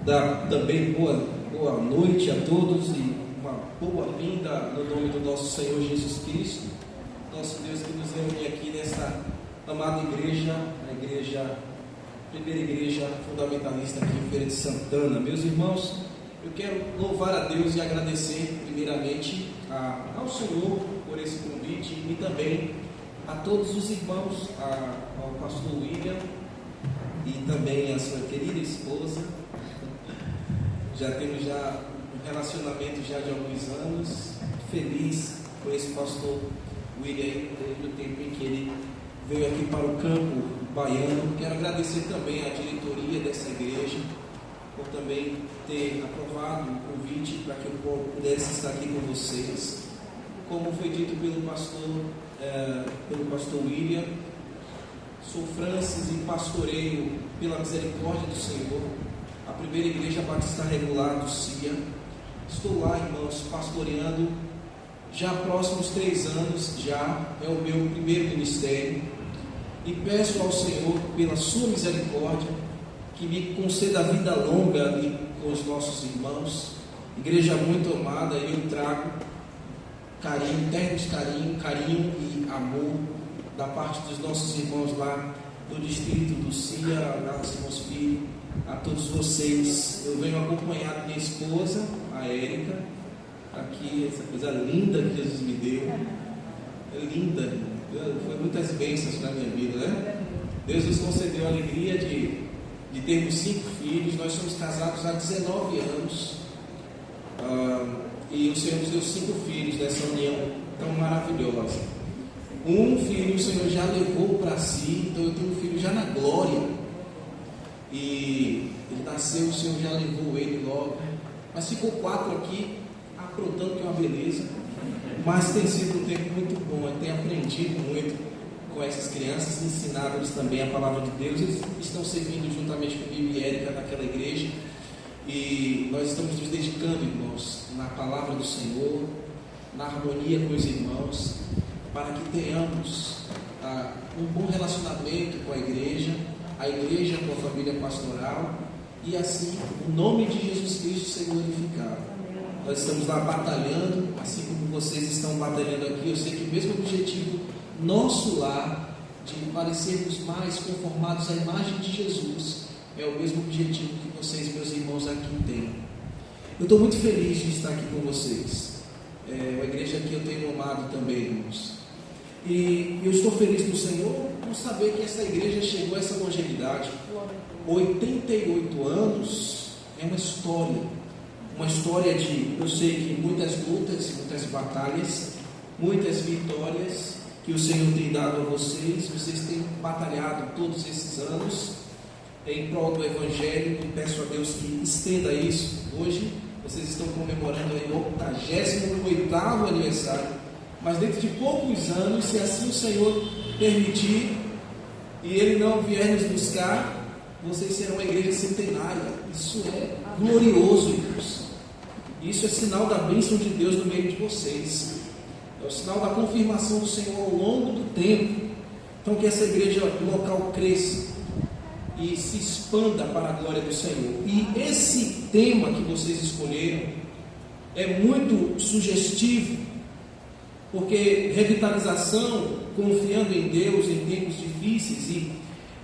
dar também boa noite a todos e uma boa-vinda no nome do nosso Senhor Jesus Cristo, nosso Deus que nos reúne aqui nessa amada igreja, primeira igreja fundamentalista aqui em Feira de Santana. Meus irmãos, eu quero louvar a Deus e agradecer primeiramente ao Senhor por esse convite e também a todos os irmãos, ao pastor William e também a sua querida esposa. Já temos um relacionamento já de alguns anos, feliz com esse pastor William, desde o tempo em que ele veio aqui para o campo baiano. Quero agradecer também à diretoria dessa igreja por também ter aprovado o convite para que eu pudesse estar aqui com vocês. Como foi dito pelo pastor William, sou Francis e pastoreio pela misericórdia do Senhor a primeira igreja batista regular do CIA. Estou lá, irmãos, pastoreando já próximos 3 anos, já é o meu primeiro ministério, e peço ao Senhor, pela sua misericórdia, que me conceda a vida longa ali com os nossos irmãos. Igreja muito amada, eu trago carinho, terno carinho e amor da parte dos nossos irmãos lá do distrito do CIA, lá dos irmãos Filho, a todos vocês. Eu venho acompanhado minha esposa, a Érica, aqui, essa coisa linda que Jesus me deu. É linda, foi muitas bênçãos na minha vida, né? Deus nos concedeu a alegria de termos 5 filhos. Nós somos casados há 19 anos, e o Senhor nos deu 5 filhos dessa união tão maravilhosa. Um filho o Senhor já levou para si, então eu tenho um filho já na glória, e ele nasceu, o Senhor já levou ele logo, mas ficou 4 aqui aprontando, que é uma beleza. Mas tem sido um tempo muito bom, eu tenho aprendido muito com essas crianças, ensinado-lhes também a palavra de Deus. Eles estão servindo juntamente comigo e Érica naquela igreja, e nós estamos nos dedicando, irmãos, na palavra do Senhor, na harmonia com os irmãos, para que tenhamos um bom relacionamento com a igreja com a família pastoral, e assim o nome de Jesus Cristo ser glorificado. Nós estamos lá batalhando, assim como vocês estão batalhando aqui. Eu sei que o mesmo objetivo nosso lá, de parecermos mais conformados à imagem de Jesus, é o mesmo objetivo que vocês, meus irmãos, aqui têm. Eu estou muito feliz de estar aqui com vocês. É uma igreja que eu tenho amado também, irmãos. E eu estou feliz no Senhor por saber que essa igreja chegou a essa longevidade. 88 anos é uma história de, eu sei que muitas lutas, muitas batalhas, muitas vitórias que o Senhor tem dado a vocês. Vocês têm batalhado todos esses anos em prol do Evangelho, e peço a Deus que estenda isso. Hoje vocês estão comemorando o 88º aniversário, mas dentro de poucos anos, se assim o Senhor permitir e Ele não vier nos buscar, vocês serão uma igreja centenária. Isso é glorioso, irmãos. Isso é sinal da bênção de Deus no meio de vocês. É o sinal da confirmação do Senhor ao longo do tempo. Então, que essa igreja local cresça e se expanda para a glória do Senhor. E esse tema que vocês escolheram é muito sugestivo, porque revitalização, confiando em Deus em tempos difíceis e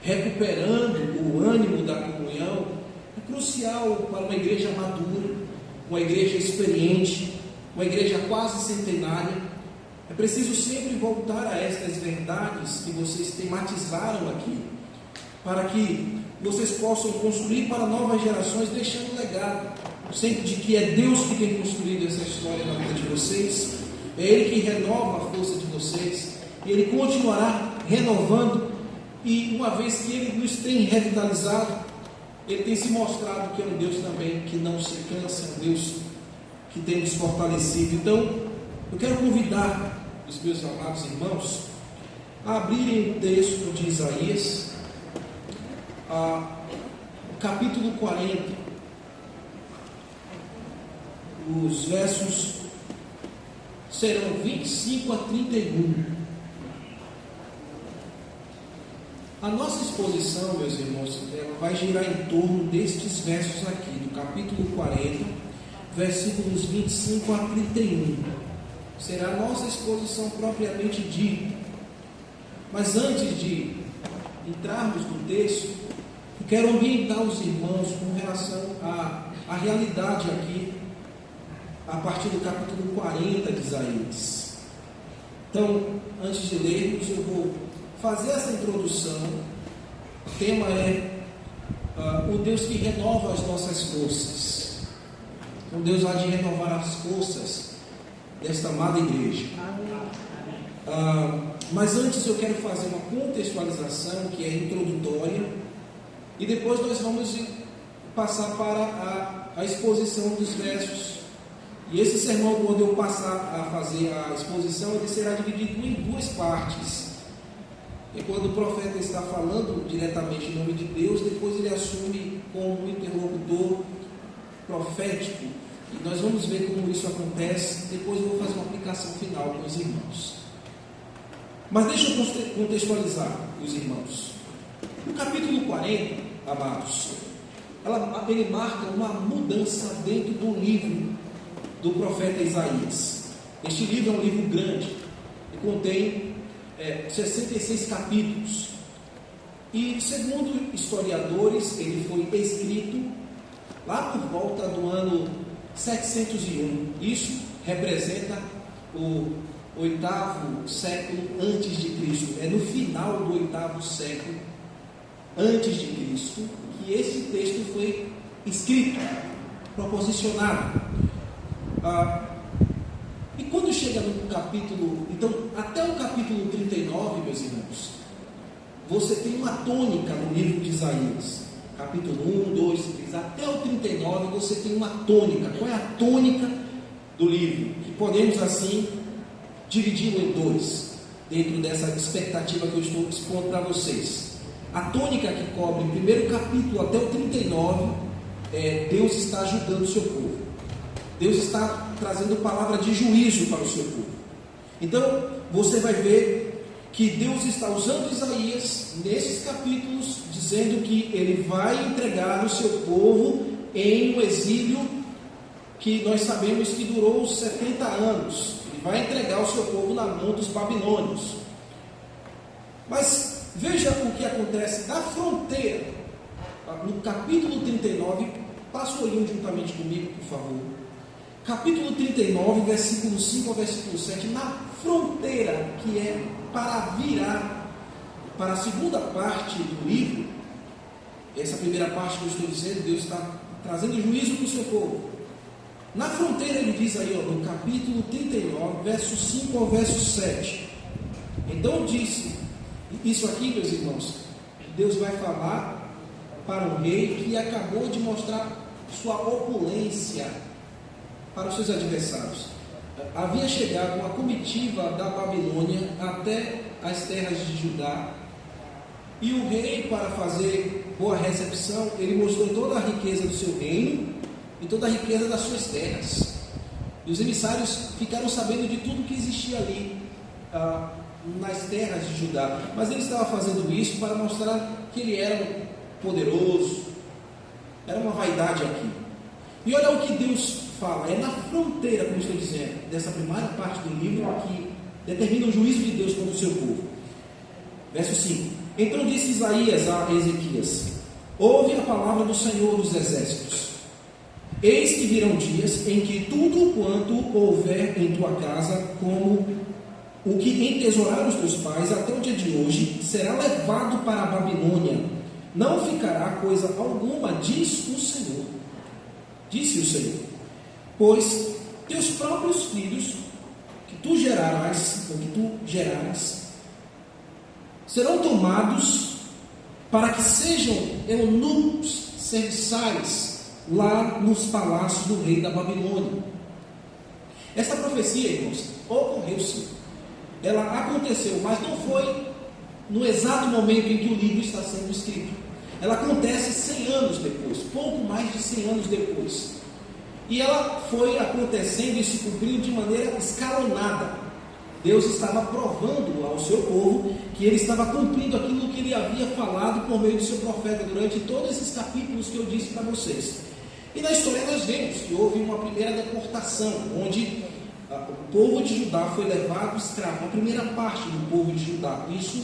recuperando o ânimo da comunhão, é crucial para uma igreja madura, uma igreja experiente, uma igreja quase centenária. É preciso sempre voltar a estas verdades que vocês tematizaram aqui, para que vocês possam construir para novas gerações, deixando legado, sempre de que é Deus que tem construído essa história na vida de vocês. É Ele que renova a força de vocês, e Ele continuará renovando. E uma vez que Ele nos tem revitalizado, Ele tem se mostrado que é um Deus também que não se cansa, um Deus que tem nos fortalecido. Então, eu quero convidar os meus amados irmãos a abrirem o texto de Isaías, o capítulo 40, os versos serão 25 a 31. A nossa exposição, meus irmãos, ela vai girar em torno destes versos aqui, do capítulo 40, versículos 25 a 31. Será a nossa exposição propriamente dita. Mas antes de entrarmos no texto, eu quero ambientar os irmãos com relação à realidade aqui, a partir do capítulo 40 de Isaías. Então, antes de lermos, eu vou fazer essa introdução. O tema é o Deus que renova as nossas forças. O Deus há de renovar as forças desta amada igreja. Mas antes eu quero fazer uma contextualização que é introdutória, e depois nós vamos passar para a exposição dos versos. E esse sermão, quando eu passar a fazer a exposição, ele será dividido em duas partes. E quando o profeta está falando diretamente em nome de Deus, depois ele assume como um interlocutor profético. E nós vamos ver como isso acontece. Depois eu vou fazer uma aplicação final com os irmãos. Mas deixa eu contextualizar os irmãos. No capítulo 40, amados, ele marca uma mudança dentro do livro do profeta Isaías. Este livro é um livro grande e contém 66 capítulos. E, segundo historiadores, ele foi escrito lá por volta do ano 701. Isso representa o 8º século antes de Cristo. É no final do 8º século antes de Cristo que esse texto foi escrito, proposicionado. E quando chega no capítulo, então até o capítulo 39, meus irmãos, você tem uma tônica no livro de Isaías. Capítulo 1, 2, 3, até o 39 você tem uma tônica. Qual é a tônica do livro? Que podemos assim dividi-lo em dois, dentro dessa expectativa que eu estou expondo para vocês. A tônica que cobre o primeiro capítulo até o 39 Deus está ajudando o seu povo. Deus está trazendo palavra de juízo para o seu povo. Então, você vai ver que Deus está usando Isaías nesses capítulos, dizendo que ele vai entregar o seu povo em um exílio que nós sabemos que durou 70 anos. Vai entregar o seu povo na mão dos babilônios. Mas veja o que acontece da fronteira. No capítulo 39, passa o olhinho juntamente comigo, por favor. Capítulo 39, versículo 5 ao versículo 7, na fronteira que é para virar para a segunda parte do livro. Essa primeira parte que eu estou dizendo, Deus está trazendo juízo para o seu povo. Na fronteira ele diz aí, no capítulo 39, verso 5 ao verso 7. Então disse, isso aqui, meus irmãos, Deus vai falar para o rei que acabou de mostrar sua opulência para os seus adversários. Havia chegado uma comitiva da Babilônia até as terras de Judá, e o rei, para fazer boa recepção, ele mostrou toda a riqueza do seu reino e toda a riqueza das suas terras. E os emissários ficaram sabendo de tudo que existia ali nas terras de Judá. Mas ele estava fazendo isso para mostrar que ele era poderoso. Era uma vaidade aqui. E olha o que Deus fala. É na fronteira, como estou dizendo, dessa primeira parte do livro, que determina o juízo de Deus contra o seu povo. Verso 5. Então disse Isaías a Ezequias: ouve a palavra do Senhor dos Exércitos. Eis que virão dias em que tudo quanto houver em tua casa, como o que entesouraram os teus pais até o dia de hoje, será levado para a Babilônia. Não ficará coisa alguma, diz o Senhor. Disse o Senhor: pois teus próprios filhos, que tu gerarás, serão tomados para que sejam eunucos, serviçais, lá nos palácios do rei da Babilônia. Essa profecia, irmãos, ocorreu sim. Ela aconteceu, mas não foi no exato momento em que o livro está sendo escrito. Ela acontece 100 anos depois, pouco mais de 100 anos depois. E ela foi acontecendo e se cumprindo de maneira escalonada. Deus estava provando ao seu povo que ele estava cumprindo aquilo que ele havia falado por meio do seu profeta durante todos esses capítulos que eu disse para vocês. E na história nós vemos que houve uma primeira deportação, onde o povo de Judá foi levado escravo, a primeira parte do povo de Judá. Isso,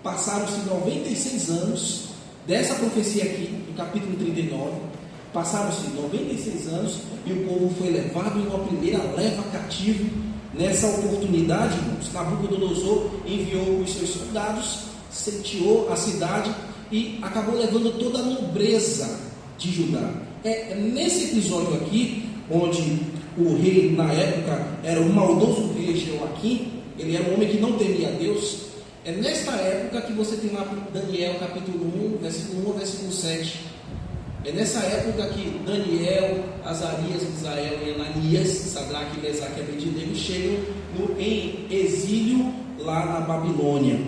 passaram-se 96 anos dessa profecia aqui, no capítulo 39, passaram-se 96 anos e o povo foi levado em uma primeira leva cativo. Nessa oportunidade, irmãos, Nabucodonosor enviou os seus soldados, sitiou a cidade e acabou levando toda a nobreza de Judá. É nesse episódio aqui, onde o rei na época era o maldoso rei Jeoaquim, ele era um homem que não temia a Deus. É nesta época que você tem lá Daniel capítulo 1, versículo 1 ao versículo 7. É nessa época que Daniel, Azarias, Misael e Ananias, Sadraque, Mesaque e Abednego chegam em exílio lá na Babilônia.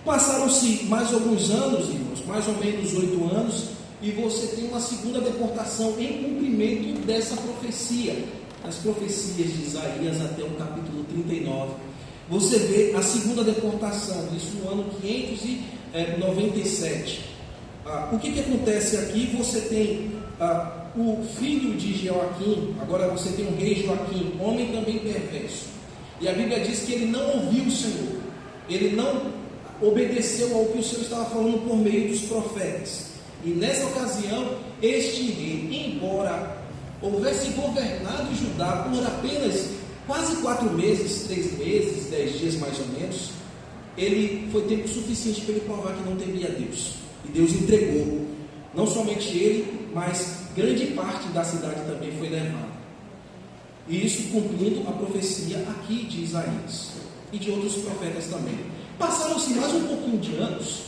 Passaram-se mais alguns anos, irmãos, mais ou menos 8 anos, e você tem uma segunda deportação em cumprimento dessa profecia, as profecias de Isaías até o capítulo 39. Você vê a segunda deportação, isso no ano 597. O que acontece aqui? Você tem o filho de Jeoaquim, agora você tem o rei Joaquim, homem também perverso. E a Bíblia diz que ele não ouviu o Senhor, ele não obedeceu ao que o Senhor estava falando por meio dos profetas. E nessa ocasião, este rei, embora houvesse governado Judá por apenas quase 4 meses, 3 meses, 10 dias mais ou menos, ele foi tempo suficiente para ele provar que não temia a Deus. E Deus entregou, não somente ele, mas grande parte da cidade também foi levada. E isso cumprindo a profecia aqui de Isaías e de outros profetas também. Passaram-se mais um pouquinho de anos,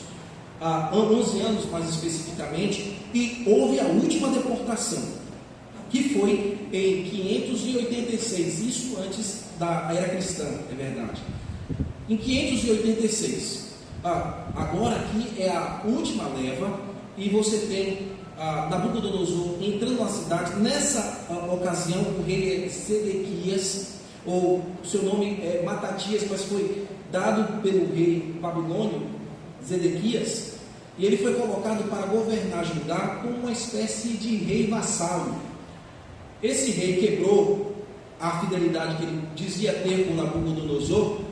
11 anos mais especificamente, e houve a última deportação, que foi em 586, isso antes da era cristã, é verdade. Em 586. Agora aqui é a última leva, e você tem Nabucodonosor entrando na cidade. Nessa ocasião, o rei é Zedequias, ou seu nome é Matatias, mas foi dado pelo rei babilônio Zedequias, e ele foi colocado para governar Judá como uma espécie de rei vassalo. Esse rei quebrou a fidelidade que ele dizia ter com Nabucodonosor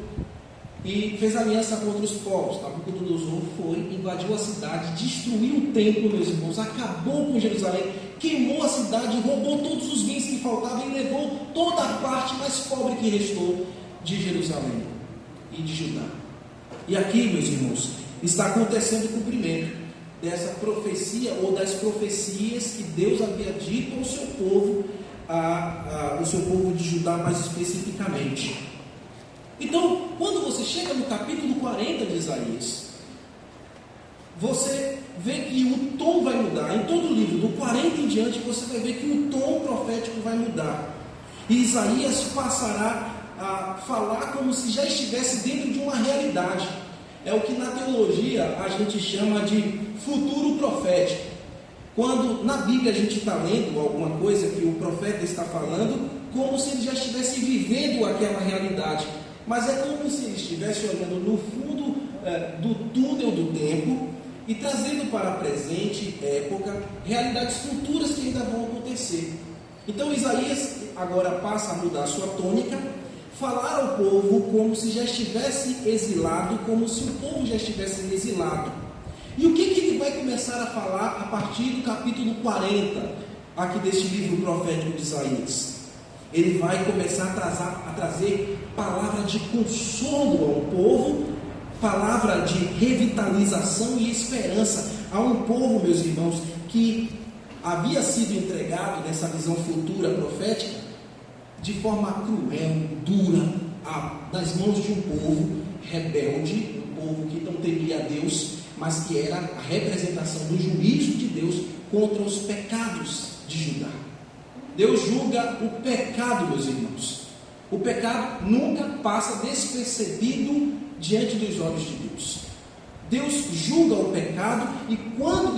e fez aliança contra os povos. Nabucodonosor foi, invadiu a cidade, destruiu o templo, meus irmãos, acabou com Jerusalém, queimou a cidade, roubou todos os bens que faltavam e levou toda a parte mais pobre que restou de Jerusalém e de Judá. E aqui, meus irmãos, está acontecendo o cumprimento dessa profecia, ou das profecias que Deus havia dito ao seu povo, ao seu povo de Judá mais especificamente. Então, quando você chega no capítulo 40 de Isaías, você vê que o tom vai mudar. Em todo o livro, do 40 em diante, você vai ver que o tom profético vai mudar. E Isaías passará a falar como se já estivesse dentro de uma realidade. É o que na teologia a gente chama de futuro profético. Quando na Bíblia a gente está lendo alguma coisa que o profeta está falando, como se ele já estivesse vivendo aquela realidade. Mas é como se ele estivesse olhando no fundo do túnel do tempo e trazendo para a presente época realidades futuras que ainda vão acontecer. Então Isaías agora passa a mudar a sua tônica, falar ao povo como se já estivesse exilado, como se o povo já estivesse exilado. E o que ele vai começar a falar a partir do capítulo 40, aqui deste livro profético de Isaías? Ele vai começar a trazer palavra de consolo ao povo, palavra de revitalização e esperança a um povo, meus irmãos, que havia sido entregado nessa visão futura profética de forma cruel, dura, nas mãos de um povo rebelde, um povo que não temia a Deus, mas que era a representação do juízo de Deus contra os pecados de Judá. Deus julga o pecado, meus irmãos. O pecado nunca passa despercebido diante dos olhos de Deus. Deus julga o pecado e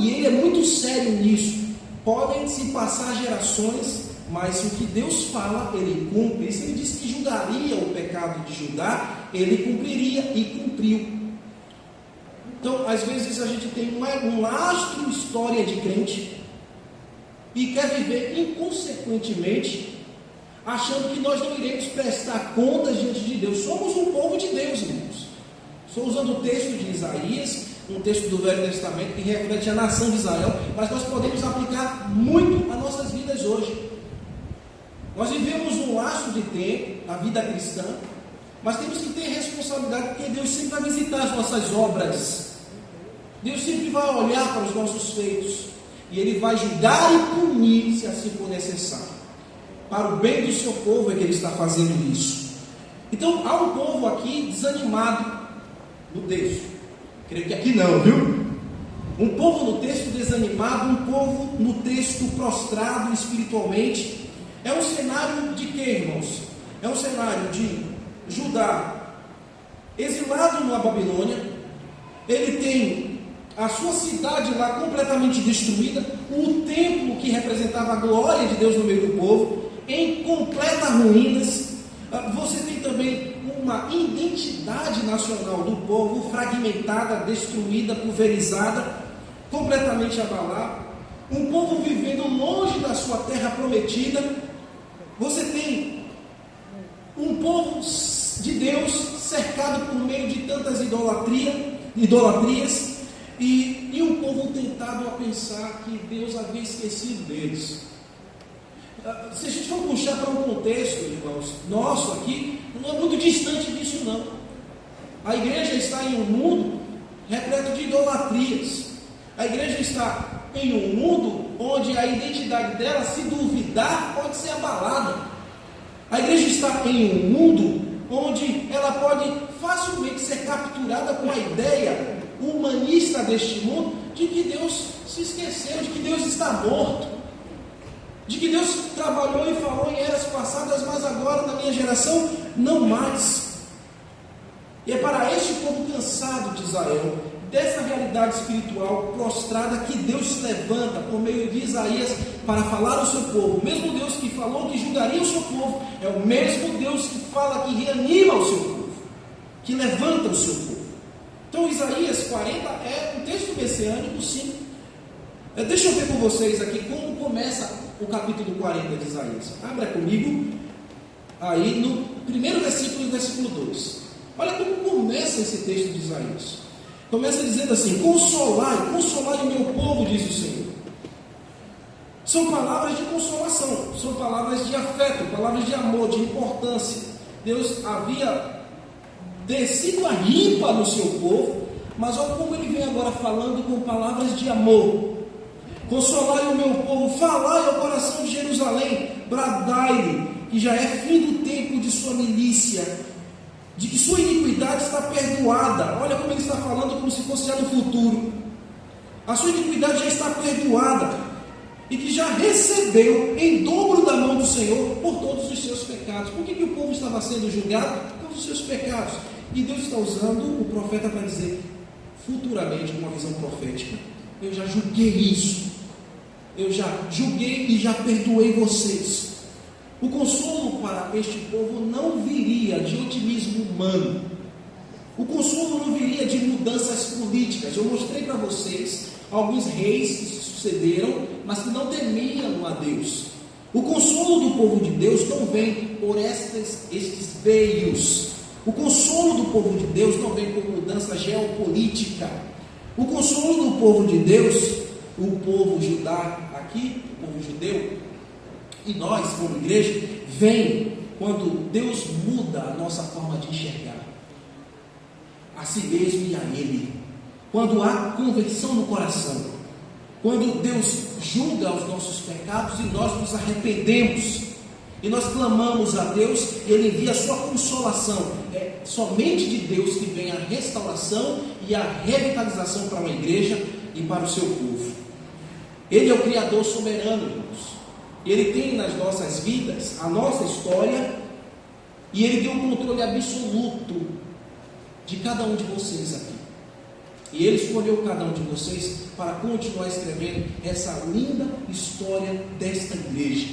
ele é muito sério nisso. Podem se passar gerações, mas o que Deus fala, ele cumpre. E se ele disse que julgaria o pecado de Judá, ele cumpriria e cumpriu. Então, às vezes a gente tem um lastro de história de crente e quer viver inconsequentemente, achando que nós não iremos prestar contas diante de Deus. Somos um povo de Deus, irmãos. Estou usando o texto de Isaías, um texto do Velho Testamento que reflete a nação de Israel, mas nós podemos aplicar muito às nossas vidas hoje. Nós vivemos um laço de tempo, a vida cristã, mas temos que ter responsabilidade, porque Deus sempre vai visitar as nossas obras. Deus sempre vai olhar para os nossos feitos, e Ele vai julgar e punir, se assim for necessário. Para o bem do seu povo é que Ele está fazendo isso. Então, há um povo aqui desanimado no texto. Creio que aqui não, viu? Um povo no texto desanimado, um povo no texto prostrado espiritualmente. É um cenário de quê, irmãos? É um cenário de Judá exilado na Babilônia. Ele tem a sua cidade lá completamente destruída, o templo que representava a glória de Deus no meio do povo em completas ruínas. Você tem também uma identidade nacional do povo fragmentada, destruída, pulverizada, completamente abalada. Um povo vivendo longe da sua terra prometida. Você tem um povo de Deus cercado por meio de tantas idolatrias, e um povo tentado a pensar que Deus havia esquecido deles. Se a gente for puxar para um contexto, irmãos, nosso aqui, não é muito distante disso não. A igreja está em um mundo repleto de idolatrias. A igreja está em um mundo onde a identidade dela, se duvidar, pode ser abalada. A igreja está em um mundo onde ela pode facilmente ser capturada com a ideia humanista deste mundo de que Deus se esqueceu, de que Deus está morto, de que Deus trabalhou e falou em eras passadas, mas agora na minha geração não mais. E é para este povo cansado de Israel, dessa realidade espiritual prostrada, que Deus se levanta por meio de Isaías para falar ao seu povo. O mesmo Deus que falou que julgaria o seu povo é o mesmo Deus que fala que reanima o seu povo, que levanta o seu povo. Então Isaías 40 é um texto messiânico, sim. Deixa eu ver com vocês aqui como começa o capítulo 40 de Isaías. Abra comigo aí no primeiro versículo e versículo 2. Olha como começa esse texto de Isaías. Começa dizendo assim: consolai o meu povo, diz o Senhor. São palavras de consolação, são palavras de afeto, palavras de amor, de importância. Deus havia descido a ripa no seu povo, mas olha como ele vem agora falando com palavras de amor. Consolai o meu povo, falai ao coração de Jerusalém, bradai-lhe, que já é fim do tempo de sua milícia, de que sua iniquidade está perdoada. Olha como ele está falando, como se fosse já no futuro. A sua iniquidade já está perdoada, e que já recebeu em dobro da mão do Senhor por todos os seus pecados. Por que o povo estava sendo julgado? Por causa dos seus pecados. E Deus está usando o profeta para dizer futuramente, com uma visão profética: eu já julguei isso, eu já julguei e já perdoei vocês. O consolo para este povo não viria de otimismo humano. O consolo não viria de mudanças políticas. Eu mostrei para vocês alguns reis que se sucederam, mas que não temiam a Deus. O consolo do povo de Deus não vem por estes veios. O consolo do povo de Deus não vem por mudança geopolítica. O consolo do povo de Deus, o povo judá aqui, o povo judeu, e nós como igreja, vem quando Deus muda a nossa forma de enxergar a si mesmo e a Ele. Quando há conversão no coração, quando Deus julga os nossos pecados e nós nos arrependemos, e nós clamamos a Deus, e Ele envia a sua consolação. É somente de Deus que vem a restauração e a revitalização para uma igreja e para o seu povo. Ele é o Criador soberano, irmãos. Ele tem nas nossas vidas a nossa história, e Ele tem um controle absoluto de cada um de vocês aqui. E Ele escolheu cada um de vocês para continuar escrevendo essa linda história desta igreja.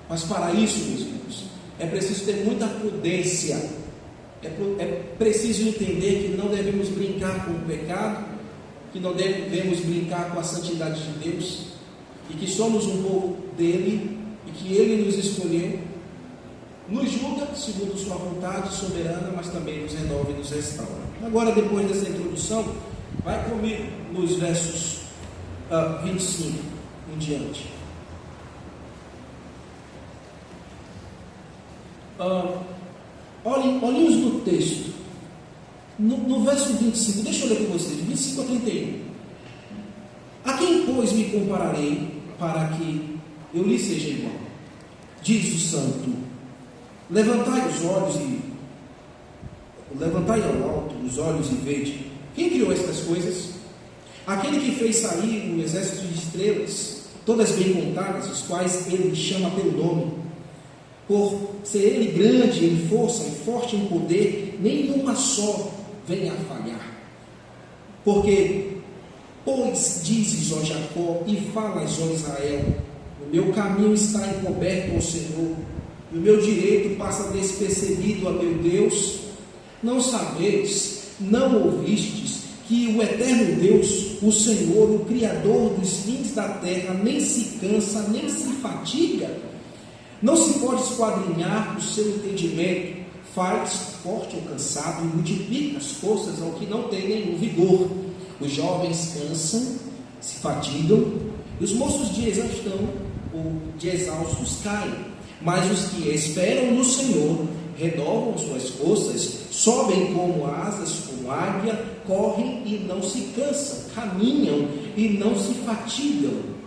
Mas para isso, meus irmãos, é preciso ter muita prudência. É preciso entender que não devemos brincar com o pecado, que não devemos brincar com a santidade de Deus, e que somos um povo dele, e que ele nos escolheu, nos julga segundo sua vontade soberana, mas também nos renova e nos restaura. Agora, depois dessa introdução, vai comigo nos versos 25 em diante. Olhem no texto, no verso 25, deixa eu ler com vocês, 25 a 31. A quem, pois, me compararei para que eu lhe seja igual? Diz o santo: levantai ao alto os olhos e vede. Quem criou estas coisas? Aquele que fez sair um exército de estrelas, todas bem contadas, os quais ele chama pelo nome. Por ser ele grande em força e forte em poder, nenhuma só venha a falhar. Porque, pois dizes, ó Jacó, e falas, ó Israel, o meu caminho está encoberto ao Senhor, e o meu direito passa despercebido a meu Deus. Não sabeis, não ouvistes, que o eterno Deus, o Senhor, o Criador dos fins da terra, nem se cansa, nem se fatiga? Não se pode esquadrinhar o seu entendimento, faz forte ou cansado, e multiplica as forças ao que não tem nenhum vigor. Os jovens cansam, se fatigam, e os moços de exaustão ou de exaustos caem. Mas os que esperam no Senhor renovam suas forças, sobem como asas, como águia, correm e não se cansam, caminham e não se fatigam.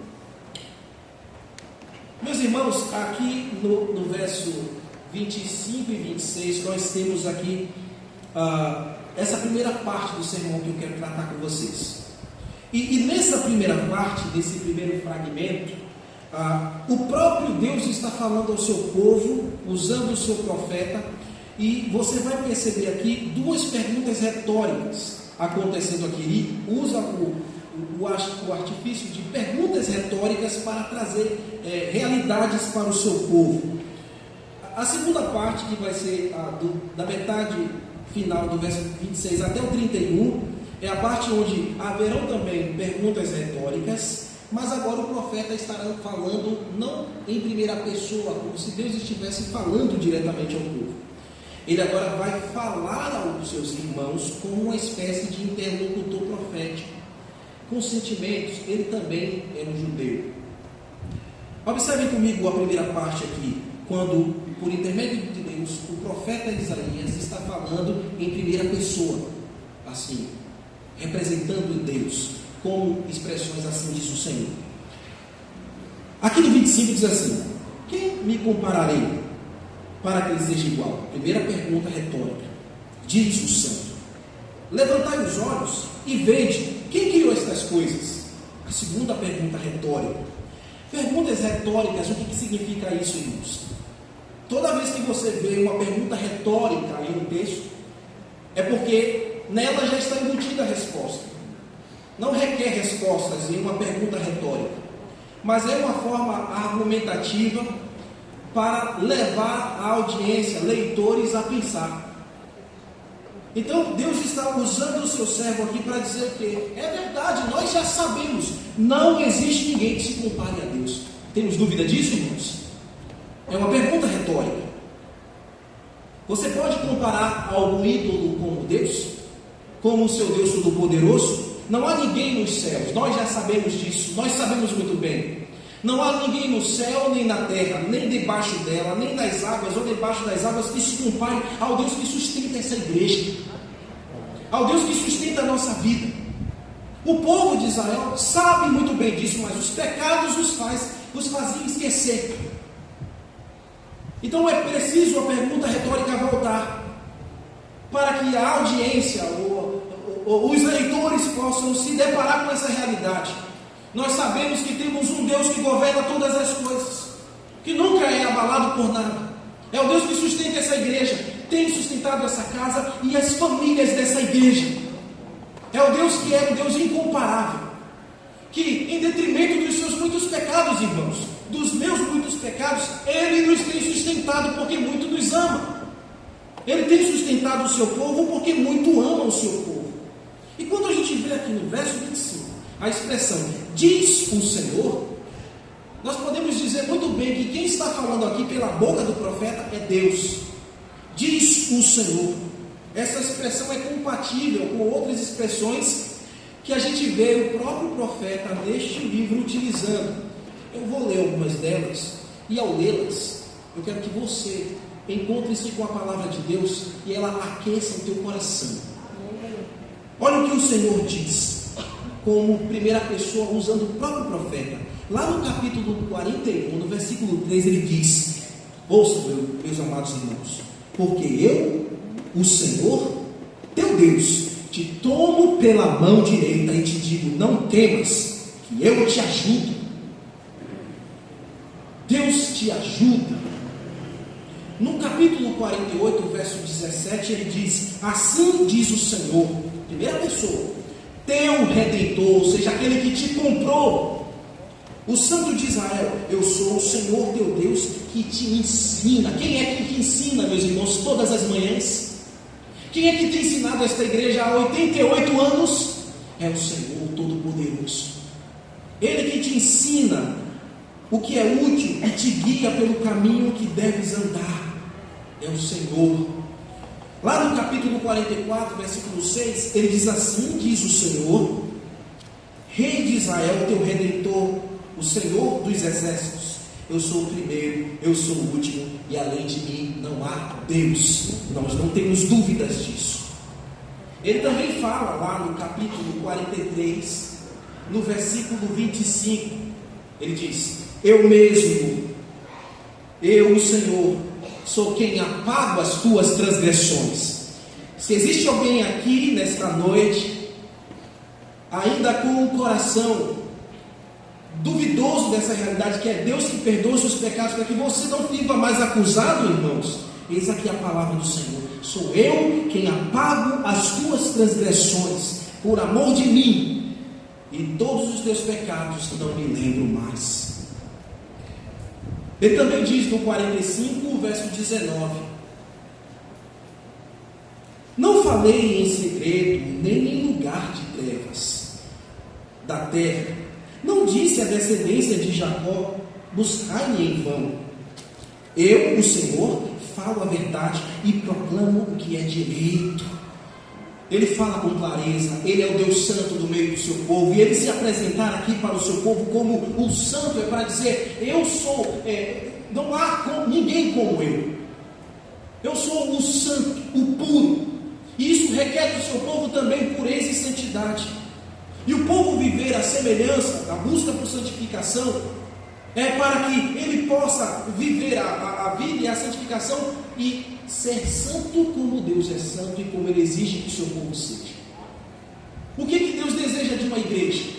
Meus irmãos, aqui no verso 25 e 26, nós temos aqui essa primeira parte do sermão que eu quero tratar com vocês. E nessa primeira parte, desse primeiro fragmento, o próprio Deus está falando ao seu povo, usando o seu profeta, e você vai perceber aqui duas perguntas retóricas acontecendo aqui. Ele usa o artifício de perguntas retóricas para trazer realidades para o seu povo. A segunda parte, que vai ser da metade final do verso 26 até o 31, é a parte onde haverão também perguntas retóricas, mas agora o profeta estará falando não em primeira pessoa, como se Deus estivesse falando diretamente ao povo. Ele agora vai falar aos seus irmãos como uma espécie de interlocutor profético, com sentimentos. Ele também era um judeu. Observem comigo a primeira parte aqui, quando, por intermédio de Deus, o profeta Isaías está falando em primeira pessoa, assim, representando Deus, como expressões assim diz o Senhor. Aqui no 25 diz assim: quem me compararei para que ele seja igual? Primeira pergunta retórica. Diz o santo: levantai os olhos e vede, quem criou estas coisas? A segunda pergunta retórica. Perguntas retóricas, o que significa isso, irmãos? Toda vez que você vê uma pergunta retórica em um texto, é porque nela já está embutida a resposta. Não requer respostas em uma pergunta retórica, mas é uma forma argumentativa para levar a audiência, leitores, a pensar. Então Deus está usando o seu servo aqui para dizer que é verdade, nós já sabemos, não existe ninguém que se compare a Deus. Temos dúvida disso, irmãos? É uma pergunta retórica. Você pode comparar algum ídolo com Deus? Como o seu Deus Todo-Poderoso? Não há ninguém nos céus, nós já sabemos disso, nós sabemos muito bem. Não há ninguém no céu, nem na terra, nem debaixo dela, nem nas águas ou debaixo das águas que se compare ao Deus que sustenta essa igreja, ao Deus que sustenta a nossa vida. O povo de Israel sabe muito bem disso, mas os pecados os faziam esquecer. Então é preciso a pergunta retórica voltar, para que a audiência, os leitores possam se deparar com essa realidade. Nós sabemos que temos um Deus que governa todas as coisas, que nunca é abalado por nada. É o Deus que sustenta essa igreja, tem sustentado essa casa e as famílias dessa igreja. É o Deus que é um Deus incomparável, que em detrimento dos seus muitos pecados, irmãos, dos meus muitos pecados, Ele nos tem sustentado porque muito nos ama. Ele tem sustentado o seu povo porque muito ama o seu povo. E quando a gente vê aqui no verso 25, a expressão diz o Senhor, nós podemos dizer muito bem que quem está falando aqui pela boca do profeta é Deus. Diz o Senhor. Essa expressão é compatível com outras expressões que a gente vê o próprio profeta neste livro utilizando. Eu vou ler algumas delas, e ao lê-las, eu quero que você encontre-se com a palavra de Deus e ela aqueça o teu coração. Olha o que o Senhor diz, como primeira pessoa, usando o próprio profeta. Lá no capítulo 41, no versículo 3, ele diz: ouça, meus amados irmãos, porque eu, o Senhor, teu Deus, te tomo pela mão direita e te digo: não temas, que eu te ajudo. Deus te ajuda. No capítulo 48, verso 17, ele diz: assim diz o Senhor, primeira pessoa, teu Redentor, ou seja, aquele que te comprou, o Santo de Israel. Eu sou o Senhor teu Deus que te ensina. Quem é que te ensina, meus irmãos, todas as manhãs? Quem é que tem ensinado esta igreja há 88 anos? É o Senhor Todo-Poderoso. Ele que te ensina o que é útil e te guia pelo caminho que deves andar. É o Senhor. Lá no capítulo 44, versículo 6, ele diz assim: diz o Senhor, Rei de Israel, teu Redentor, o Senhor dos exércitos. Eu sou o primeiro, eu sou o último, e além de mim não há Deus. Nós não temos dúvidas disso. Ele também fala lá no capítulo 43, no versículo 25, ele diz: eu mesmo, eu, o Senhor, sou quem apago as tuas transgressões. Se existe alguém aqui nesta noite, ainda com o coração duvidoso dessa realidade, que é Deus que perdoa os seus pecados, para que você não viva mais acusado, irmãos, eis aqui a palavra do Senhor: sou eu quem apago as tuas transgressões, por amor de mim, e todos os teus pecados não me lembro mais. Ele também diz no 45, verso 19: não falei em segredo, nem em lugar de trevas da terra. Não disse à descendência de Jacó: buscai-me em vão. Eu, o Senhor, falo a verdade e proclamo o que é direito. Ele fala com clareza. Ele é o Deus Santo do meio do seu povo, e ele se apresentar aqui para o seu povo como o Santo é para dizer: eu sou, não há ninguém como eu sou o Santo, o puro, e isso requer do seu povo também pureza e santidade. E o povo viver a semelhança da busca por santificação é para que ele possa viver a vida e a santificação e ser santo como Deus é santo e como ele exige que o seu povo seja. O que Deus deseja de uma igreja?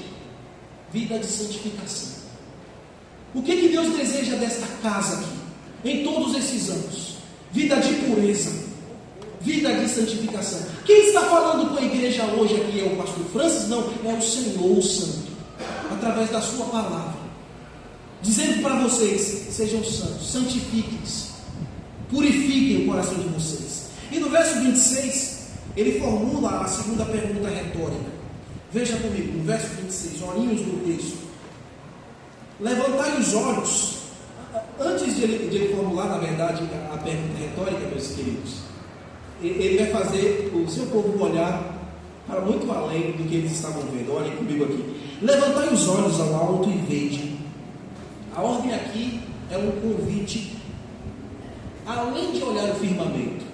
Vida de santificação. O que Deus deseja desta casa aqui, em todos esses anos? Vida de pureza, vida de santificação. Quem está falando com a igreja hoje aqui é o pastor Francis? Não, é o Senhor, o Santo, através da sua palavra, dizendo para vocês: sejam santos, santifiquem-se, purifiquem o coração de vocês. E no verso 26, ele formula a segunda pergunta retórica. Veja comigo, no verso 26, olhinhos no texto: levantai os olhos. Antes de ele formular, na verdade, a pergunta retórica, meus queridos, ele vai fazer o seu povo olhar para muito além do que eles estavam vendo. Olhem comigo aqui: levantai os olhos ao alto e vede. A ordem aqui é um convite, além de olhar o firmamento.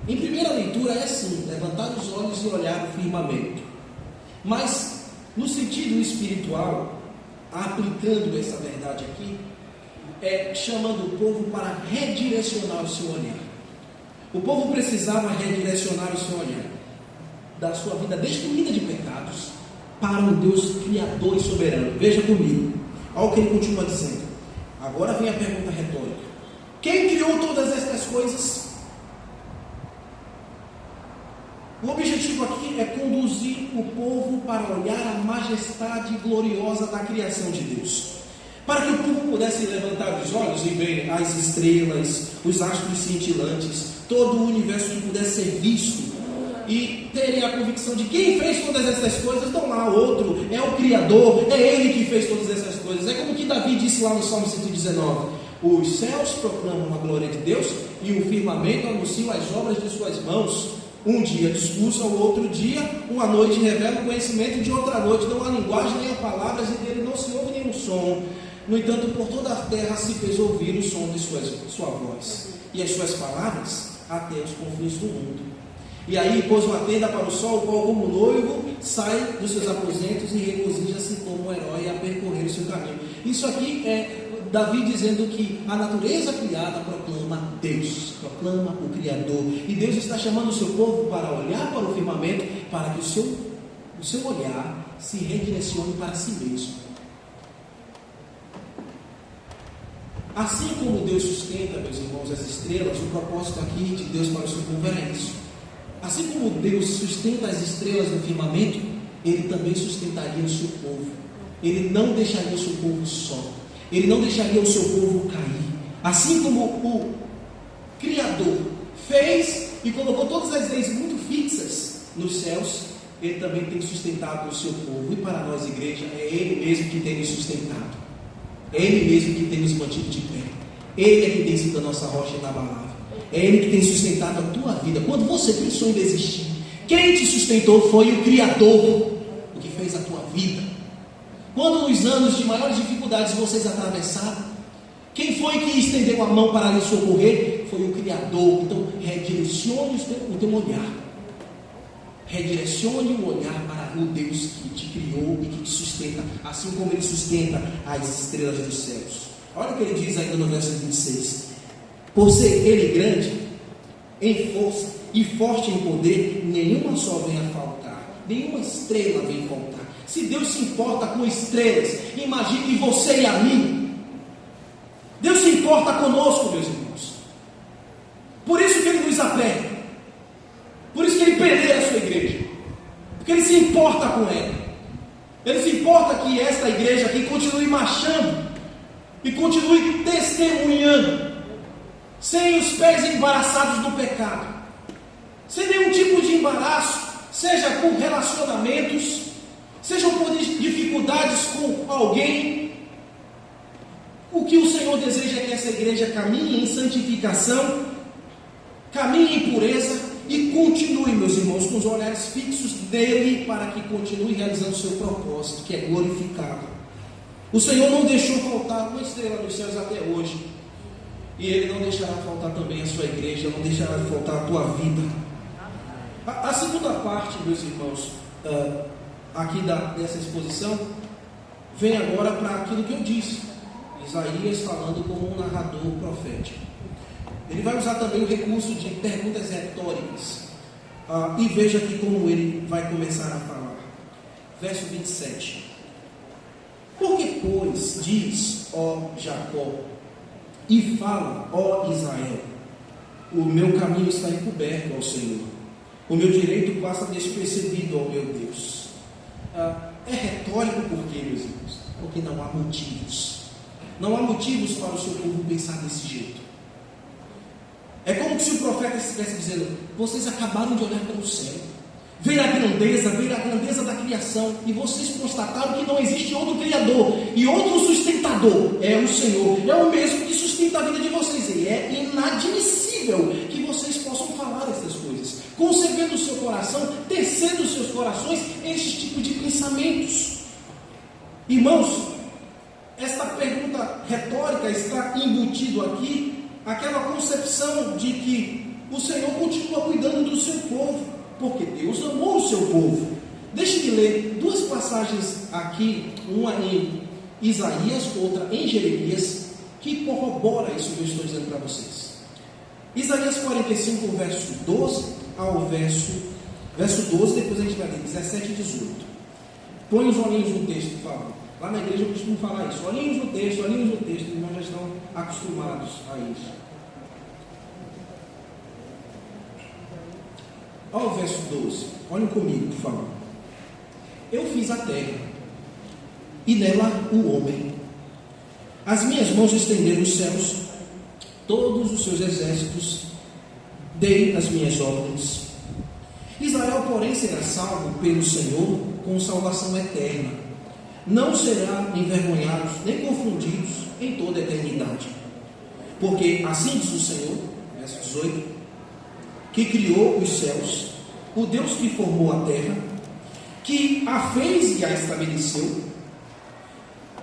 Em primeira leitura é assim: levantar os olhos e olhar o firmamento. Mas no sentido espiritual, aplicando essa verdade aqui, é chamando o povo para redirecionar o seu olhar. O povo precisava redirecionar o seu olhar da sua vida destruída de pecados para um Deus criador e soberano. Veja comigo, olha o que ele continua dizendo. Agora vem a pergunta retórica: quem criou todas estas coisas? O objetivo aqui é conduzir o povo para olhar a majestade gloriosa da criação de Deus. para que o povo pudesse levantar os olhos e ver as estrelas, os astros cintilantes, todo o universo que pudesse ser visto, e terem a convicção de quem fez todas essas coisas. Não há outro, é o Criador, é Ele que fez todas essas coisas. É como que Davi disse lá no Salmo 119: os céus proclamam a glória de Deus, e o firmamento anuncia as obras de suas mãos. Um dia discurso, ao outro dia, uma noite revela o conhecimento de outra noite. Não há linguagem nem há palavras, e dele não se ouve nenhum som. No entanto, por toda a terra se fez ouvir o som de sua voz, e as suas palavras até os confins do mundo. E aí pôs uma tenda para o sol, o qual como noivo sai dos seus aposentos e regozija-se como um herói a percorrer o seu caminho. Isso aqui é Davi dizendo que a natureza criada proclama Deus, proclama o Criador. E Deus está chamando o seu povo para olhar para o firmamento, para que o seu olhar se redirecione para si mesmo. Assim como Deus sustenta, meus irmãos, as estrelas, o propósito aqui de Deus para o seu povo era isso. Assim como Deus sustenta as estrelas no firmamento, Ele também sustentaria o seu povo. Ele não deixaria o seu povo só. Ele não deixaria o seu povo cair. Assim como o Criador fez e colocou todas as leis muito fixas nos céus, Ele também tem sustentado o seu povo. E para nós, igreja, é Ele mesmo que tem nos sustentado. É Ele mesmo que tem nos mantido de pé. Ele é que tem sido a nossa rocha inabalável. É Ele que tem sustentado a tua vida. Quando você pensou em desistir, quem te sustentou foi o Criador, o que fez a tua vida. Quando nos anos de maiores dificuldades vocês atravessaram, quem foi que estendeu a mão para lhe socorrer? Foi o Criador. Então redirecione o teu olhar. Redirecione o olhar para o Deus que te criou e que te sustenta, assim como Ele sustenta as estrelas dos céus. Olha o que Ele diz ainda no verso 26. Por ser Ele grande em força e forte em poder, nenhuma só vem a faltar, nenhuma estrela vem faltar. Se Deus se importa com estrelas, imagine você e a mim. Deus se importa conosco, meus irmãos. Por isso que Ele nos aperta, por isso que Ele peleia a sua igreja, porque Ele se importa com ela. Ele se importa que esta igreja aqui continue marchando e continue testemunhando, sem os pés embaraçados do pecado, sem nenhum tipo de embaraço, seja por relacionamentos, seja por dificuldades com alguém. O que o Senhor deseja é que essa igreja caminhe em santificação, caminhe em pureza e continue, meus irmãos, com os olhares fixos dele, para que continue realizando o seu propósito, que é glorificado. O Senhor não deixou faltar uma estrela dos céus até hoje, e Ele não deixará faltar também a sua igreja, não deixará faltar a tua vida. A segunda parte, meus irmãos, aqui dessa exposição, vem agora para aquilo que eu disse. Isaías falando como um narrador profético. Ele vai usar também o recurso de perguntas retóricas. E veja aqui como ele vai começar a falar. Verso 27. Por que, pois, diz, ó Jacó, e fala, ó Israel, o meu caminho está encoberto ao Senhor, o meu direito passa despercebido ao meu Deus. É retórico por quê, meus irmãos? Porque não há motivos. Não há motivos para o seu povo pensar desse jeito. É como se o profeta estivesse dizendo: vocês acabaram de olhar para o céu, veio a grandeza da criação, e vocês constataram que não existe outro Criador e outro sustentador, é o Senhor, é o mesmo que sustenta a vida de vocês, e é inadmissível que vocês possam falar essas coisas, concebendo o seu coração, tecendo os seus corações esse tipo de pensamentos. Irmãos, esta pergunta retórica está embutido aqui aquela concepção de que o Senhor continua cuidando do seu povo, porque Deus amou o seu povo. Deixe-me ler duas passagens aqui, uma em Isaías, outra em Jeremias, que corrobora isso que eu estou dizendo para vocês. Isaías 45, verso 12 ao verso 12, depois a gente vai ler 17 e 18. Põe os olhinhos no texto, por favor. Lá na igreja eu costumo falar isso, olhinhos no texto, os irmãos já estão acostumados a isso. Olha o verso 12, olhem comigo, por favor. Eu fiz a terra, e nela o homem, As minhas mãos estenderam os céus, todos os seus exércitos dei as minhas ordens. Israel, porém, será salvo pelo Senhor com salvação eterna. Não será envergonhados nem confundidos em toda a eternidade. Porque assim diz o Senhor, verso 18, que criou os céus, o Deus que formou a terra, que a fez e a estabeleceu,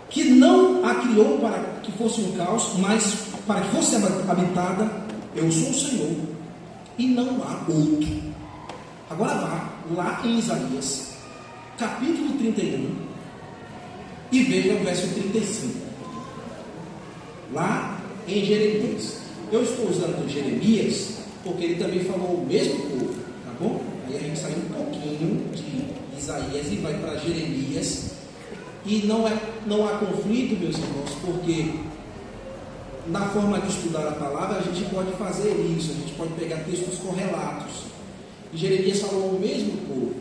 que não a criou para que fosse um caos, mas para que fosse habitada. Eu sou o Senhor e não há outro. Agora vá lá em Isaías, capítulo 31, e veja o verso 35. Lá em Jeremias. Eu estou usando Jeremias porque ele também falou o mesmo povo, tá bom? Aí a gente sai um pouquinho de Isaías e vai para Jeremias. E não há conflito, meus irmãos, porque na forma de estudar a palavra a gente pode fazer isso, a gente pode pegar textos correlatos. E Jeremias falou o mesmo povo,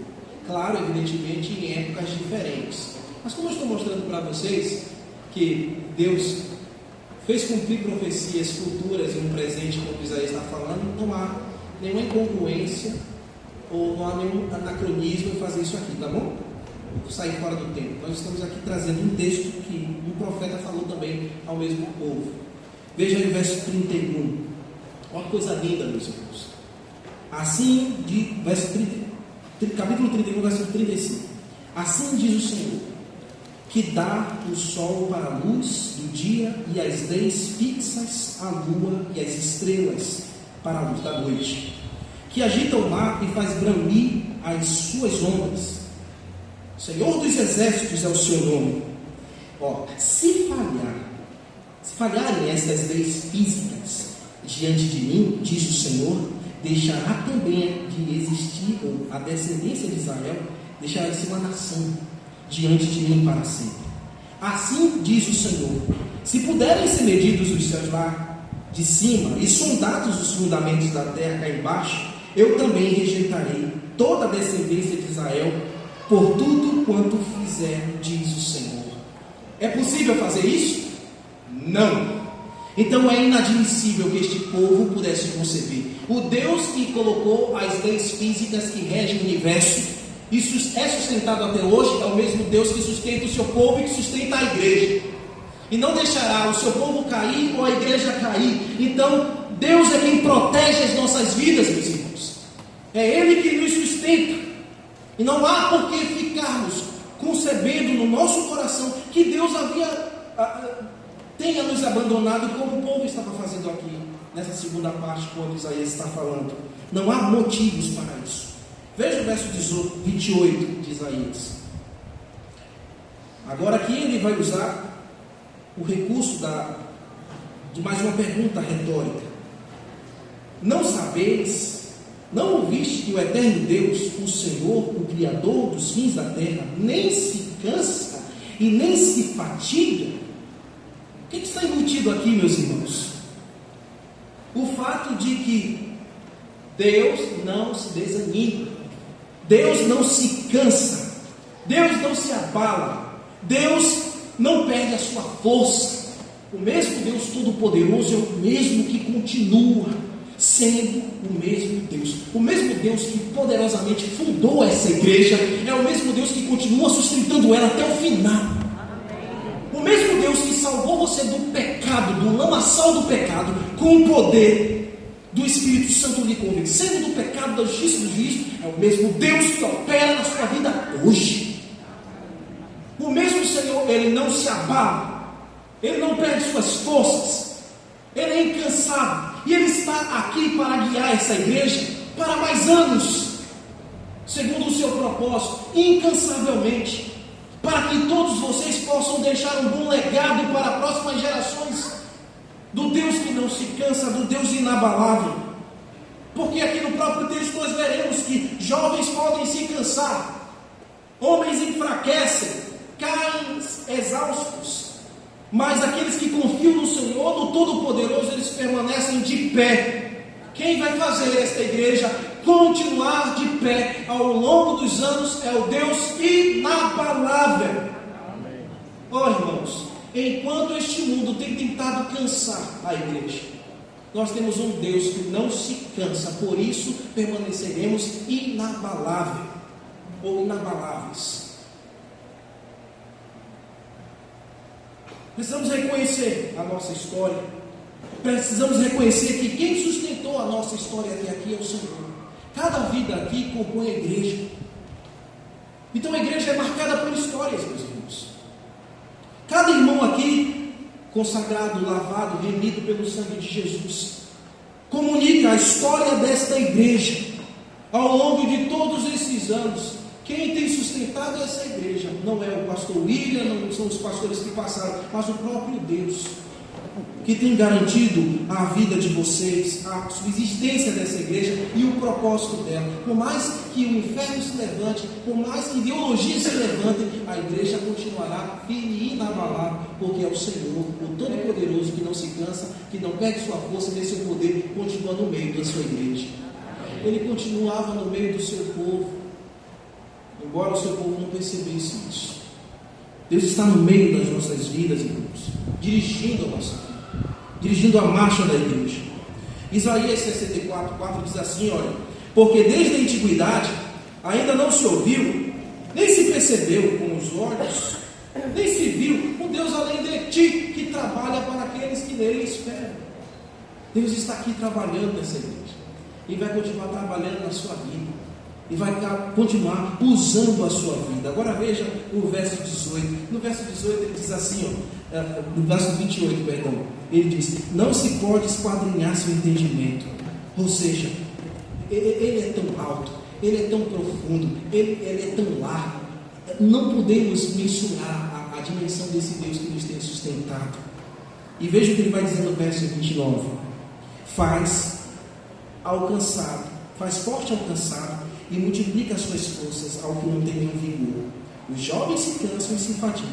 claro, evidentemente em épocas diferentes. Mas como eu estou mostrando para vocês que Deus fez cumprir profecias futuras e um presente, como Isaías está falando, não há nenhuma incongruência ou não há nenhum anacronismo em fazer isso aqui, tá bom? Vou sair fora do tempo. Nós estamos aqui trazendo um texto que um profeta falou também ao mesmo povo. Veja aí o verso 31. Olha que coisa linda, meus irmãos. Assim, capítulo 31, verso 35. Assim diz o Senhor, que dá o sol para a luz do dia e as leis fixas a lua e as estrelas para a luz da noite, que agita o mar e faz brandir as suas ondas. Senhor dos exércitos é o seu nome. Se falharem estas leis físicas diante de mim, diz o Senhor, deixará também de existir, ou a descendência de Israel deixará de ser uma nação diante de mim para sempre. Assim diz o Senhor, se puderem ser medidos os céus lá de cima e sondados os fundamentos da terra cá embaixo, eu também rejeitarei toda a descendência de Israel por tudo quanto fizer, diz o Senhor. É possível fazer isso? Não. Então é inadmissível que este povo pudesse conceber. O Deus que colocou as leis físicas que regem o universo, isso é sustentado até hoje, é o mesmo Deus que sustenta o seu povo e que sustenta a igreja. E não deixará o seu povo cair ou a igreja cair. Então, Deus é quem protege as nossas vidas, meus irmãos. É Ele que nos sustenta. E não há por que ficarmos concebendo no nosso coração que Deus tenha nos abandonado, como o povo estava fazendo aqui, nessa segunda parte, quando Isaías está falando. Não há motivos para isso. Veja o verso 28 de Isaías. Agora aqui ele vai usar o recurso de mais uma pergunta retórica. Não sabeis, não ouviste que o eterno Deus, o Senhor, o Criador dos fins da terra, nem se cansa e nem se fatiga? O que está embutido aqui, meus irmãos? O fato de que Deus não se desanima, Deus não se cansa, Deus não se abala, Deus não perde a sua força. O mesmo Deus Todo-Poderoso é o mesmo que continua sendo o mesmo Deus. O mesmo Deus que poderosamente fundou essa igreja é o mesmo Deus que continua sustentando ela até o final. O mesmo Deus que salvou você do pecado, do lamaçal do pecado, com o poder do Espírito Santo lhe convencendo do pecado, da justiça e do juízo, é o mesmo Deus que opera na sua vida hoje. O mesmo Senhor, Ele não se abala, Ele não perde suas forças, Ele é incansável, e Ele está aqui para guiar essa igreja para mais anos, segundo o seu propósito, incansavelmente, para que todos vocês possam deixar um bom legado para as próximas gerações, do Deus que não se cansa, do Deus inabalável. Porque aqui no próprio texto nós veremos que jovens podem se cansar, homens enfraquecem, caem exaustos, mas aqueles que confiam no Senhor, no Todo-Poderoso, eles permanecem de pé. Quem vai fazer esta igreja continuar de pé ao longo dos anos é o Deus inabalável. Irmãos, enquanto este mundo tem tentado cansar a igreja, nós temos um Deus que não se cansa, por isso permaneceremos inabalável ou inabaláveis. Precisamos reconhecer a nossa história. Precisamos reconhecer que quem sustentou a nossa história até aqui é o Senhor. Cada vida aqui compõe a igreja. Então a igreja é marcada por histórias, meus irmãos. Cada irmão aqui, consagrado, lavado, remido pelo sangue de Jesus, comunica a história desta igreja ao longo de todos esses anos. Quem tem sustentado essa igreja não é o pastor William, não são os pastores que passaram, mas o próprio Deus, que tem garantido a vida de vocês, a subsistência dessa igreja e o propósito dela. Por mais que o inferno se levante, por mais que ideologias se levantem, a igreja continuará firme e inabalável, porque é o Senhor, o Todo-Poderoso, que não se cansa, que não perde sua força nem seu poder, continua no meio da sua igreja. Ele continuava no meio do seu povo, embora o seu povo não percebesse isso. Deus está no meio das nossas vidas, irmãos, dirigindo a nossa vida, dirigindo a marcha da igreja. Isaías 64:4 diz assim: olha, porque desde a antiguidade ainda não se ouviu, nem se percebeu com os olhos, nem se viu um Deus além de ti, que trabalha para aqueles que nele esperam. Deus está aqui trabalhando nessa igreja, e vai continuar trabalhando na sua vida, e vai continuar usando a sua vida. Agora veja o verso 18. No verso 18 ele diz assim, no verso 28, perdão, ele diz: não se pode esquadrinhar seu entendimento. Ou seja, ele é tão alto, ele é tão profundo, ele é tão largo. Não podemos mensurar a dimensão desse Deus que nos tem sustentado. E veja o que ele vai dizer no verso 29: faz forte ao cansado, e multiplica as suas forças ao que não tem nenhum vigor. Os jovens se cansam e se fatigam,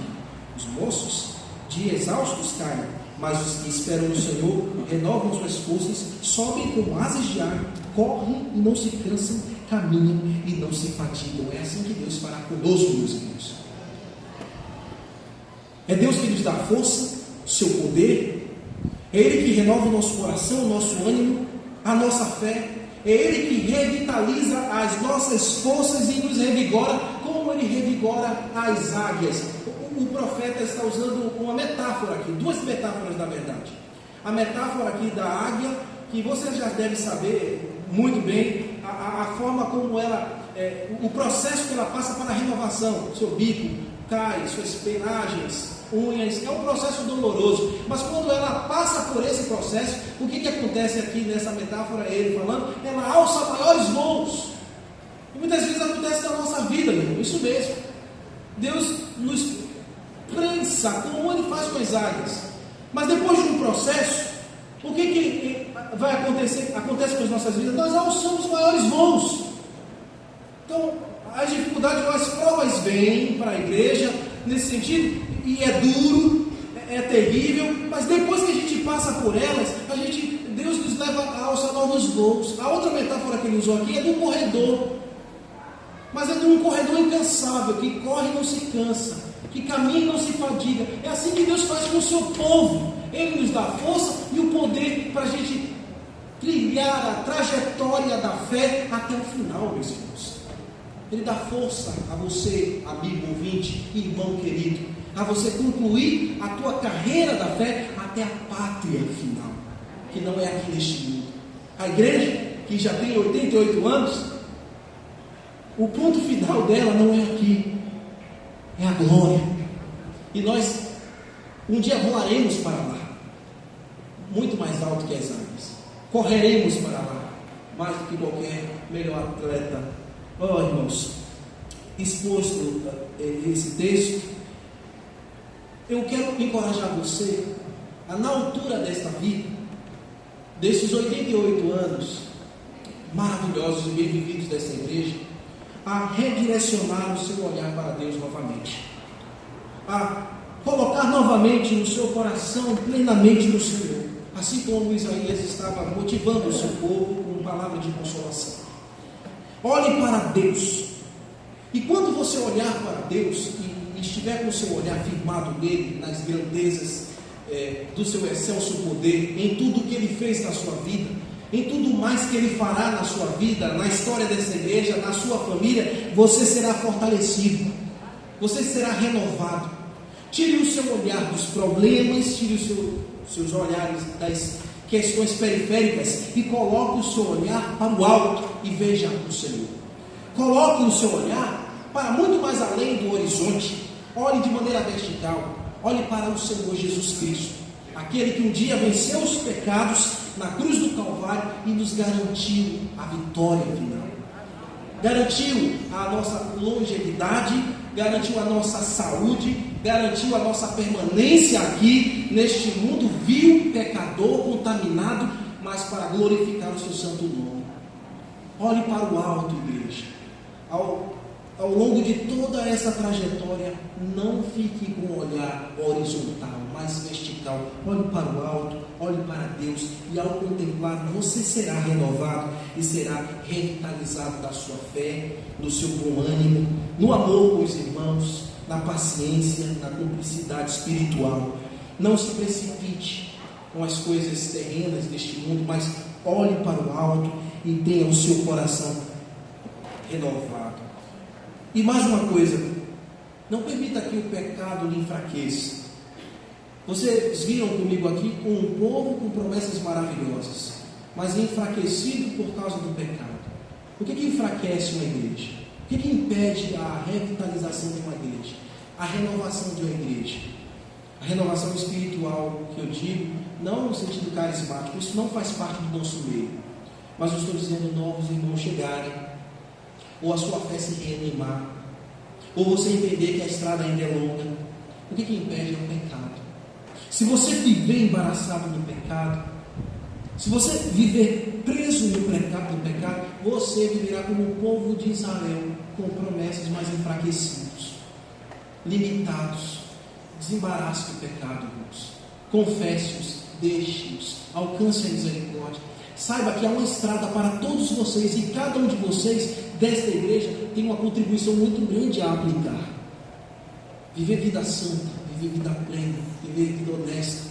os moços de exaustos caem, mas os que esperam no Senhor renovam suas forças, sobem como asas de águia, correm e não se cansam, caminham e não se fatigam. É assim que Deus fará conosco, meus irmãos. É Deus que nos dá força, seu poder. É Ele que renova o nosso coração, o nosso ânimo, a nossa fé. É Ele que revitaliza as nossas forças e nos revigora, como Ele revigora as águias. O profeta está usando uma metáfora aqui, duas metáforas na verdade. A metáfora aqui da águia, que você já deve saber muito bem, a forma como ela, o processo que ela passa para a renovação. Seu bico cai, suas penagens, unhas, é um processo doloroso, mas quando ela passa por esse processo, o que acontece aqui nessa metáfora, ele falando, ela alça maiores voos. E muitas vezes acontece na nossa vida, meu irmão, isso mesmo. Deus nos prensa, como Ele faz com as águias, mas depois de um processo, o que vai acontecer? Acontece com as nossas vidas, nós alçamos maiores voos. Então, as dificuldades, as provas vêm para a igreja, nesse sentido, e é duro, é terrível, mas depois que a gente passa por elas, Deus nos leva a alçar novos voos. A outra metáfora que ele usou aqui é do corredor, mas é de um corredor incansável, que corre e não se cansa, que caminha e não se fadiga. É assim que Deus faz com o seu povo. Ele nos dá força e o poder para a gente trilhar a trajetória da fé até o final, meus irmãos. Ele dá força a você, amigo ouvinte, irmão querido, a você concluir a tua carreira da fé até a pátria final, que não é aqui neste mundo. A igreja, que já tem 88 anos, o ponto final dela não é aqui, é a glória. E nós um dia voaremos para lá, muito mais alto que as águias. Correremos para lá, mais do que qualquer melhor atleta. Oh, irmãos, exposto esse texto, eu quero encorajar você a, na altura desta vida, desses 88 anos maravilhosos e bem vividos dessa igreja, a redirecionar o seu olhar para Deus novamente, a colocar novamente no seu coração plenamente no Senhor, assim como Isaías estava motivando o seu povo com palavra de consolação. Olhe para Deus, e quando você olhar para Deus e estiver com o seu olhar firmado nele, nas grandezas do seu excelso poder, em tudo que ele fez na sua vida, em tudo mais que ele fará na sua vida, na história dessa igreja, na sua família, você será fortalecido, você será renovado. Tire o seu olhar dos problemas, tire os seus olhares das questões periféricas e coloque o seu olhar para o alto e veja o Senhor. Coloque o seu olhar para muito mais além do horizonte. Olhe de maneira vertical. Olhe para o Senhor Jesus Cristo, aquele que um dia venceu os pecados na cruz do Calvário e nos garantiu a vitória final. Garantiu a nossa longevidade, garantiu a nossa saúde, garantiu a nossa permanência aqui neste mundo vil, pecador, contaminado, mas para glorificar o seu santo nome. Olhe para o alto, igreja. Ao longo de toda essa trajetória, não fique com o olhar horizontal, mas vertical. Olhe para o alto, olhe para Deus, e ao contemplar, você será renovado e será revitalizado da sua fé, do seu bom ânimo, no amor com os irmãos, na paciência, na cumplicidade espiritual. Não se precipite com as coisas terrenas deste mundo, mas olhe para o alto e tenha o seu coração renovado. E mais uma coisa, não permita que o pecado lhe enfraqueça. Vocês viram comigo aqui um povo com promessas maravilhosas, mas enfraquecido por causa do pecado. O que enfraquece uma igreja? O que impede a revitalização de uma igreja? A renovação de uma igreja. A renovação espiritual, que eu digo, não no sentido carismático, isso não faz parte do nosso meio. Mas eu estou dizendo novos irmãos chegarem, ou a sua fé se reanimar, ou você entender que a estrada ainda é longa. O que impede é o pecado. Se você viver embaraçado no pecado, se você viver preso no pecado, você viverá como o povo de Israel, com promessas mais enfraquecidos, limitados. Desembarace do pecado, irmãos. Confesse-os, deixe-os, alcance a misericórdia. Saiba que há uma estrada para todos vocês, e cada um de vocês desta igreja tem uma contribuição muito grande a aplicar. Viver vida santa, viver vida plena, viver vida honesta,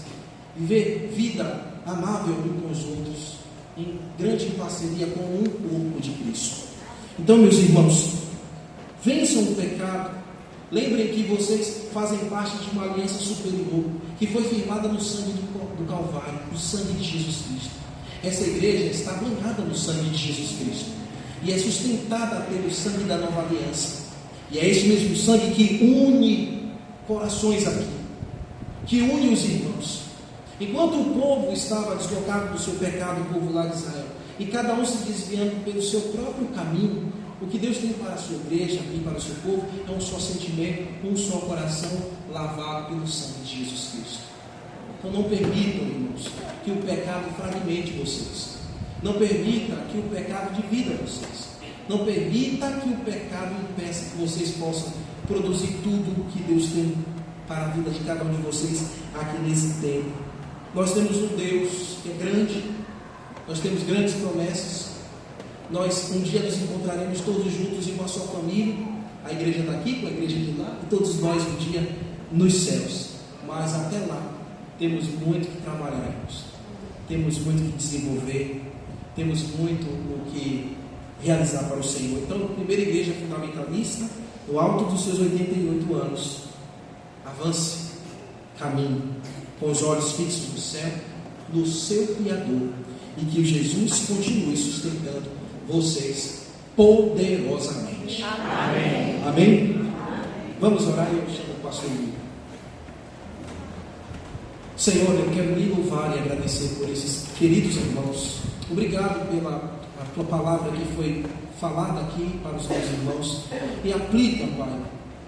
viver vida amável uns com os outros, em grande parceria com um corpo de Cristo. Então, meus irmãos, vençam o pecado. Lembrem que vocês fazem parte de uma aliança superior, que foi firmada no sangue do Calvário, no sangue de Jesus Cristo. Essa igreja está banhada no sangue de Jesus Cristo e é sustentada pelo sangue da nova aliança. E é esse mesmo sangue que une corações aqui, que une os irmãos. Enquanto o povo estava deslocado do seu pecado, o povo lá de Israel, e cada um se desviando pelo seu próprio caminho, o que Deus tem para a sua igreja e para o seu povo é um só sentimento, um só coração lavado pelo sangue de Jesus Cristo. Então não permitam, irmãos, que o pecado fragmente vocês. Não permita que o pecado divida vocês. Não permita que o pecado impeça que vocês possam produzir tudo o que Deus tem para a vida de cada um de vocês aqui nesse tempo. Nós temos um Deus que é grande, nós temos grandes promessas. Nós um dia nos encontraremos todos juntos em uma só família, a igreja daqui com a igreja de lá, e todos nós um dia nos céus. Mas até lá, temos muito que trabalhar, irmãos. Temos muito que desenvolver, temos muito o que realizar para o Senhor. Então, a primeira igreja fundamentalista, no alto dos seus 88 anos, avance, caminhe, com os olhos fixos no céu, no seu Criador, e que Jesus continue sustentando vocês poderosamente. Amém. Amém? Vamos orar e eu chamo o pastor Lívio. Senhor, eu quero lhe louvar e agradecer por esses queridos irmãos. Obrigado pela tua palavra que foi falada aqui para os meus irmãos. E aplica, Pai,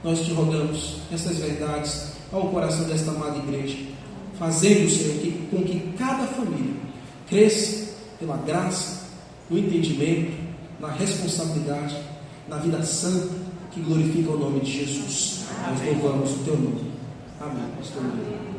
nós te rogamos, essas verdades ao coração desta amada igreja, fazendo, Senhor, com que cada família cresça pela graça, no entendimento, na responsabilidade, na vida santa que glorifica o nome de Jesus. Nós louvamos o teu nome. Amém. Pastor Lívio.